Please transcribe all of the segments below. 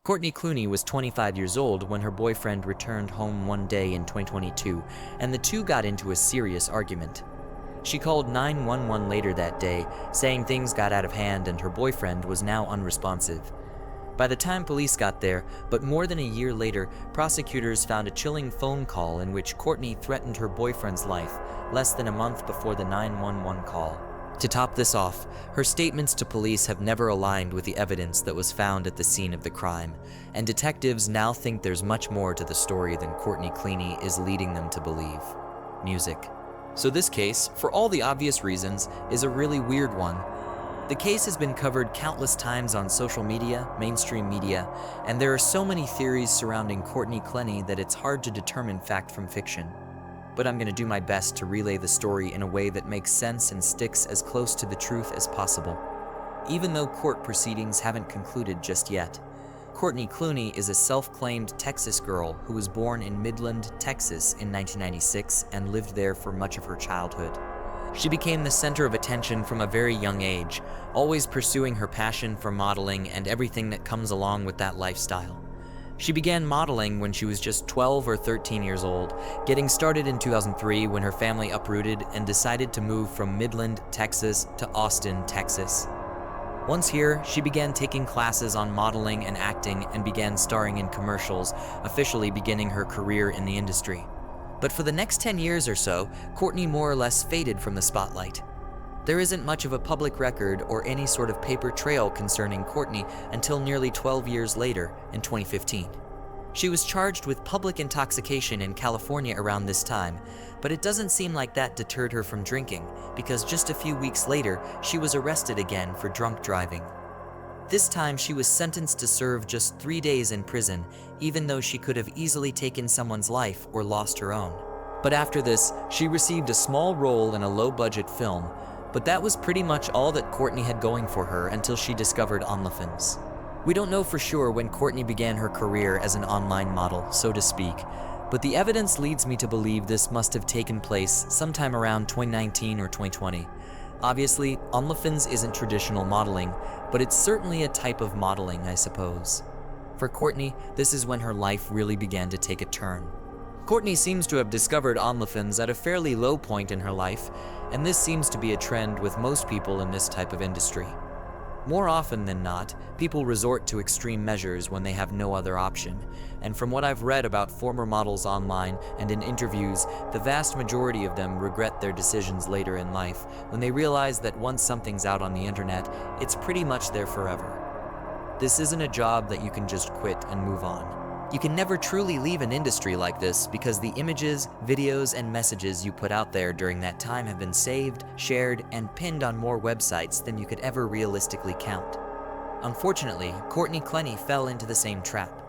Courtney Clenney was 25 years old when her boyfriend returned home one day in 2022, and the two got into a serious argument. She called 911 later that day, saying things got out of hand and her boyfriend was now unresponsive. By the time police got there, but more than a year later, prosecutors found a chilling phone call in which Courtney threatened her boyfriend's life, less than a month before the 911 call. To top this off, her statements to police have never aligned with the evidence that was found at the scene of the crime, and detectives now think there's much more to the story than Courtney Clenney is leading them to believe. Music. So this case, for all the obvious reasons, is a really weird one. The case has been covered countless times on social media, mainstream media, and there are so many theories surrounding Courtney Clenney that it's hard to determine fact from fiction. But I'm going to do my best to relay the story in a way that makes sense and sticks as close to the truth as possible. Even though court proceedings haven't concluded just yet, Courtney Clenney is a self-claimed Texas girl who was born in Midland, Texas in 1996 and lived there for much of her childhood. She became the center of attention from a very young age, always pursuing her passion for modeling and everything that comes along with that lifestyle. She began modeling when she was just 12 or 13 years old, getting started in 2003 when her family uprooted and decided to move from Midland, Texas to Austin, Texas. Once here, she began taking classes on modeling and acting and began starring in commercials, officially beginning her career in the industry. But for the next 10 years or so, Courtney more or less faded from the spotlight. There isn't much of a public record or any sort of paper trail concerning Courtney until nearly 12 years later, in 2015. She was charged with public intoxication in California around this time, but it doesn't seem like that deterred her from drinking, because just a few weeks later, she was arrested again for drunk driving. This time, she was sentenced to serve just 3 days in prison, even though she could have easily taken someone's life or lost her own. But after this, she received a small role in a low-budget film, but that was pretty much all that Courtney had going for her until she discovered OnlyFans. We don't know for sure when Courtney began her career as an online model, so to speak, but the evidence leads me to believe this must have taken place sometime around 2019 or 2020. Obviously, OnlyFans isn't traditional modeling, but it's certainly a type of modeling, I suppose. For Courtney, this is when her life really began to take a turn. Courtney seems to have discovered OnlyFans at a fairly low point in her life, and this seems to be a trend with most people in this type of industry. More often than not, people resort to extreme measures when they have no other option, and from what I've read about former models online and in interviews, the vast majority of them regret their decisions later in life when they realize that once something's out on the internet, it's pretty much there forever. This isn't a job that you can just quit and move on. You can never truly leave an industry like this because the images, videos, and messages you put out there during that time have been saved, shared, and pinned on more websites than you could ever realistically count. Unfortunately, Courtney Clenney fell into the same trap.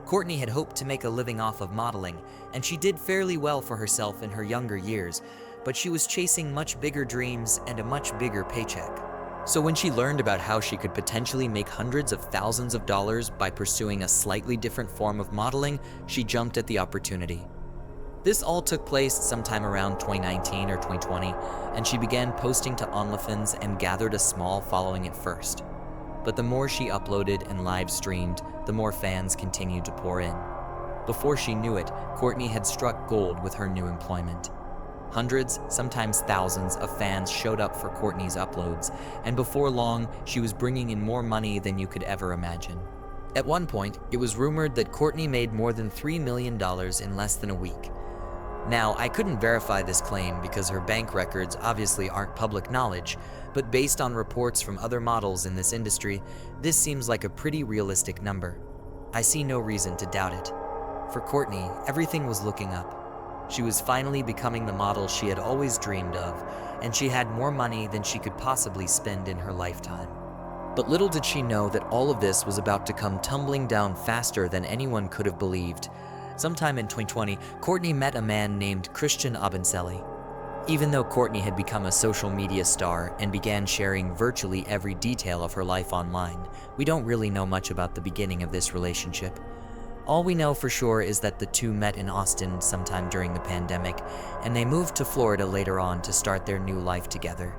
Courtney had hoped to make a living off of modeling, and she did fairly well for herself in her younger years, but she was chasing much bigger dreams and a much bigger paycheck. So when she learned about how she could potentially make hundreds of thousands of dollars by pursuing a slightly different form of modeling, she jumped at the opportunity. This all took place sometime around 2019 or 2020, and she began posting to OnlyFans and gathered a small following at first. But the more she uploaded and live streamed, the more fans continued to pour in. Before she knew it, Courtney had struck gold with her new employment. Hundreds, sometimes thousands, of fans showed up for Courtney's uploads, and before long, she was bringing in more money than you could ever imagine. At one point, it was rumored that Courtney made more than $3 million in less than a week. Now, I couldn't verify this claim because her bank records obviously aren't public knowledge, but based on reports from other models in this industry, this seems like a pretty realistic number. I see no reason to doubt it. For Courtney, everything was looking up. She was finally becoming the model she had always dreamed of, and she had more money than she could possibly spend in her lifetime. But little did she know that all of this was about to come tumbling down faster than anyone could have believed. Sometime in 2020, Courtney met a man named Christian Abencelli. Even though Courtney had become a social media star and began sharing virtually every detail of her life online, we don't really know much about the beginning of this relationship. All we know for sure is that the two met in Austin sometime during the pandemic, and they moved to Florida later on to start their new life together.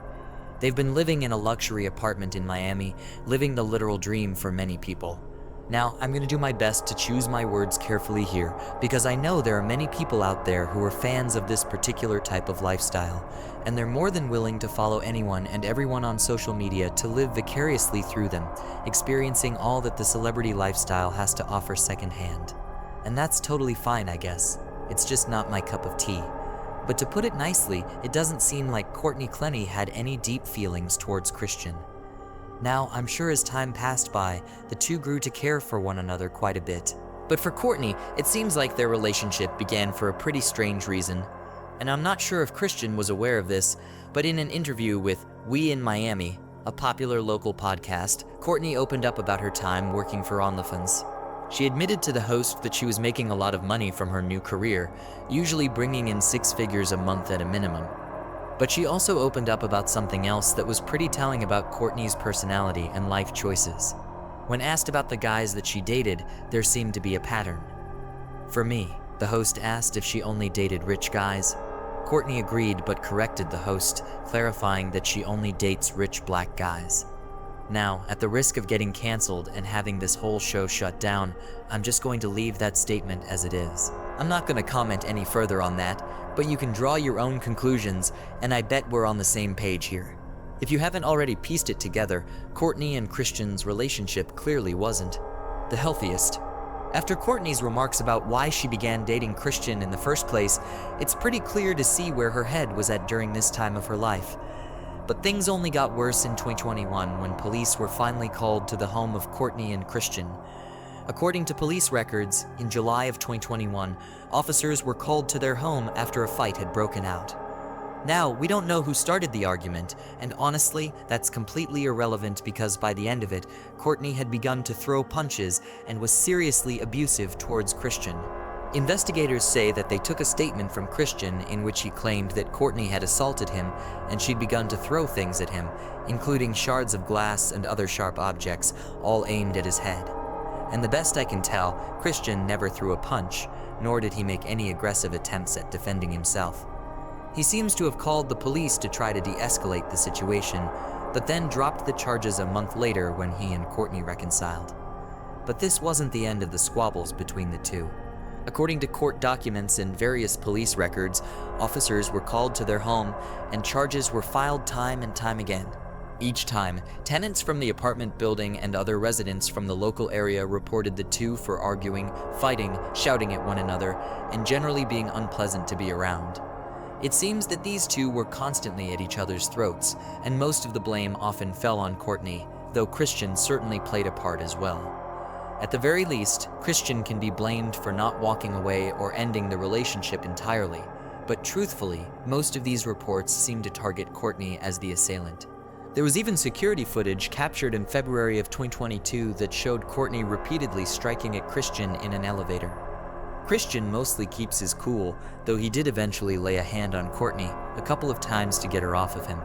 They've been living in a luxury apartment in Miami, living the literal dream for many people. Now, I'm gonna do my best to choose my words carefully here, because I know there are many people out there who are fans of this particular type of lifestyle, and they're more than willing to follow anyone and everyone on social media to live vicariously through them, experiencing all that the celebrity lifestyle has to offer secondhand. And that's totally fine, I guess. It's just not my cup of tea. But to put it nicely, it doesn't seem like Courtney Clenney had any deep feelings towards Christian. Now, I'm sure as time passed by, the two grew to care for one another quite a bit. But for Courtney, it seems like their relationship began for a pretty strange reason. And I'm not sure if Christian was aware of this, but in an interview with We in Miami, a popular local podcast, Courtney opened up about her time working for OnlyFans. She admitted to the host that she was making a lot of money from her new career, usually bringing in 6 figures a month at a minimum. But she also opened up about something else that was pretty telling about Courtney's personality and life choices. When asked about the guys that she dated, there seemed to be a pattern. For me, the host asked if she only dated rich guys. Courtney agreed but corrected the host, clarifying that she only dates rich black guys. Now, at the risk of getting canceled and having this whole show shut down, I'm just going to leave that statement as it is. I'm not going to comment any further on that, but you can draw your own conclusions, and I bet we're on the same page here. If you haven't already pieced it together, Courtney and Christian's relationship clearly wasn't the healthiest. After Courtney's remarks about why she began dating Christian in the first place, it's pretty clear to see where her head was at during this time of her life. But things only got worse in 2021 when police were finally called to the home of Courtney and Christian. According to police records, in July of 2021, officers were called to their home after a fight had broken out. Now, we don't know who started the argument, and honestly, that's completely irrelevant because by the end of it, Courtney had begun to throw punches and was seriously abusive towards Christian. Investigators say that they took a statement from Christian in which he claimed that Courtney had assaulted him and she'd begun to throw things at him, including shards of glass and other sharp objects, all aimed at his head. And the best I can tell, Christian never threw a punch, nor did he make any aggressive attempts at defending himself. He seems to have called the police to try to de-escalate the situation, but then dropped the charges a month later when he and Courtney reconciled. But this wasn't the end of the squabbles between the two. According to court documents and various police records, officers were called to their home and charges were filed time and time again. Each time, tenants from the apartment building and other residents from the local area reported the two for arguing, fighting, shouting at one another, and generally being unpleasant to be around. It seems that these two were constantly at each other's throats, and most of the blame often fell on Courtney, though Christian certainly played a part as well. At the very least, Christian can be blamed for not walking away or ending the relationship entirely, but truthfully, most of these reports seem to target Courtney as the assailant. There was even security footage captured in February of 2022 that showed Courtney repeatedly striking at Christian in an elevator. Christian mostly keeps his cool, though he did eventually lay a hand on Courtney a couple of times to get her off of him.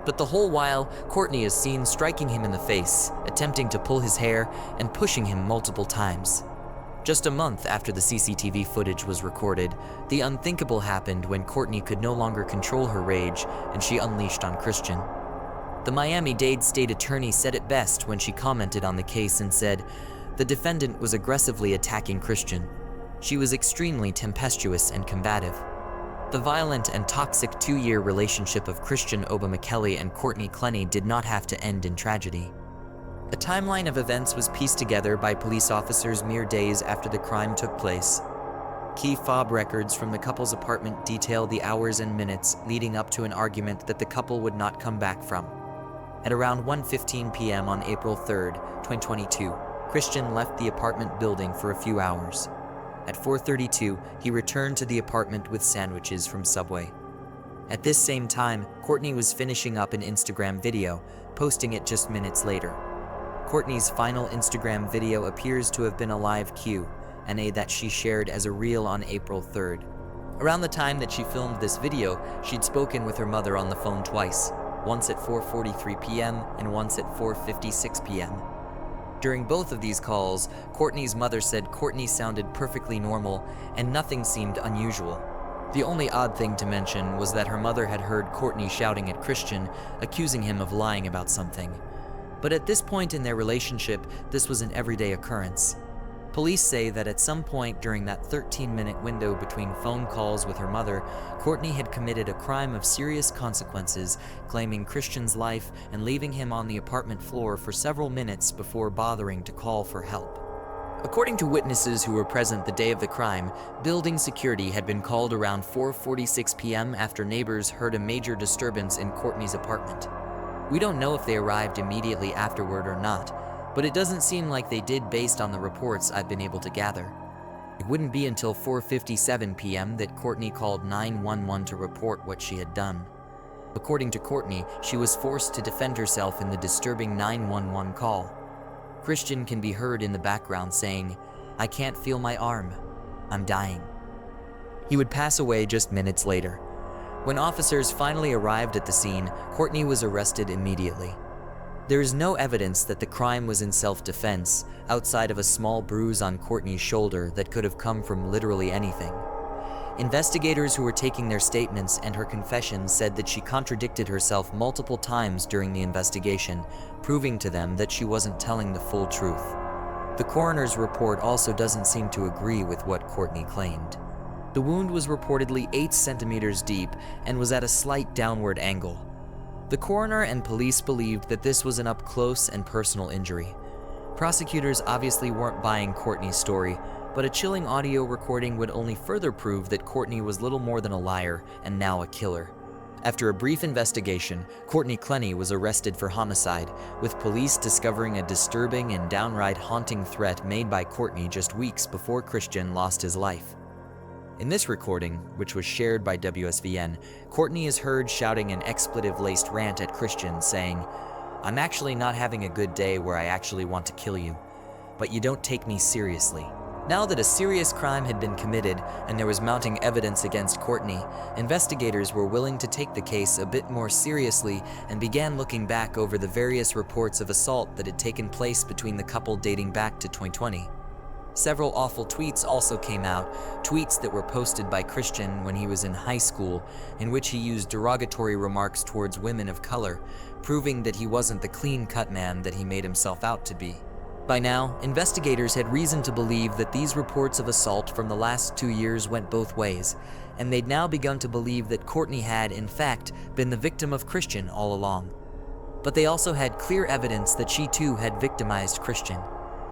But the whole while, Courtney is seen striking him in the face, attempting to pull his hair, and pushing him multiple times. Just a month after the CCTV footage was recorded, the unthinkable happened when Courtney could no longer control her rage and she unleashed on Christian. The Miami-Dade state attorney said it best when she commented on the case and said, "The defendant was aggressively attacking Christian. She was extremely tempestuous and combative." The violent and toxic 2-year relationship of Christian Obama-Kelly and Courtney Clenney did not have to end in tragedy. A timeline of events was pieced together by police officers mere days after the crime took place. Key fob records from the couple's apartment detail the hours and minutes leading up to an argument that the couple would not come back from. At around 1:15 p.m. on April 3, 2022, Christian left the apartment building for a few hours. At 4:32, he returned to the apartment with sandwiches from Subway. At this same time, Courtney was finishing up an Instagram video, posting it just minutes later. Courtney's final Instagram video appears to have been a live Q&A that she shared as a reel on April 3rd. Around the time that she filmed this video, she'd spoken with her mother on the phone twice, once at 4:43 p.m. and once at 4:56 p.m. During both of these calls, Courtney's mother said Courtney sounded perfectly normal and nothing seemed unusual. The only odd thing to mention was that her mother had heard Courtney shouting at Christian, accusing him of lying about something. But at this point in their relationship, this was an everyday occurrence. Police say that at some point during that 13-minute window between phone calls with her mother, Courtney had committed a crime of serious consequences, claiming Christian's life and leaving him on the apartment floor for several minutes before bothering to call for help. According to witnesses who were present the day of the crime, building security had been called around 4:46 p.m. after neighbors heard a major disturbance in Courtney's apartment. We don't know if they arrived immediately afterward or not, but it doesn't seem like they did based on the reports I've been able to gather. It wouldn't be until 4:57 p.m. that Courtney called 911 to report what she had done. According to Courtney, she was forced to defend herself in the disturbing 911 call. Christian can be heard in the background saying, "I can't feel my arm. I'm dying." He would pass away just minutes later. When officers finally arrived at the scene, Courtney was arrested immediately. There is no evidence that the crime was in self-defense, outside of a small bruise on Courtney's shoulder that could have come from literally anything. Investigators who were taking their statements and her confession said that she contradicted herself multiple times during the investigation, proving to them that she wasn't telling the full truth. The coroner's report also doesn't seem to agree with what Courtney claimed. The wound was reportedly 8 centimeters deep and was at a slight downward angle. The coroner and police believed that this was an up-close and personal injury. Prosecutors obviously weren't buying Courtney's story, but a chilling audio recording would only further prove that Courtney was little more than a liar and now a killer. After a brief investigation, Courtney Clenney was arrested for homicide, with police discovering a disturbing and downright haunting threat made by Courtney just weeks before Christian lost his life. In this recording, which was shared by WSVN, Courtney is heard shouting an expletive-laced rant at Christian, saying, "I'm actually not having a good day where I actually want to kill you, but you don't take me seriously." Now that a serious crime had been committed and there was mounting evidence against Courtney, investigators were willing to take the case a bit more seriously and began looking back over the various reports of assault that had taken place between the couple dating back to 2020. Several awful tweets also came out, tweets that were posted by Christian when he was in high school, in which he used derogatory remarks towards women of color, proving that he wasn't the clean-cut man that he made himself out to be. By now, investigators had reason to believe that these reports of assault from the last 2 years went both ways, and they'd now begun to believe that Courtney had, in fact, been the victim of Christian all along. But they also had clear evidence that she too had victimized Christian.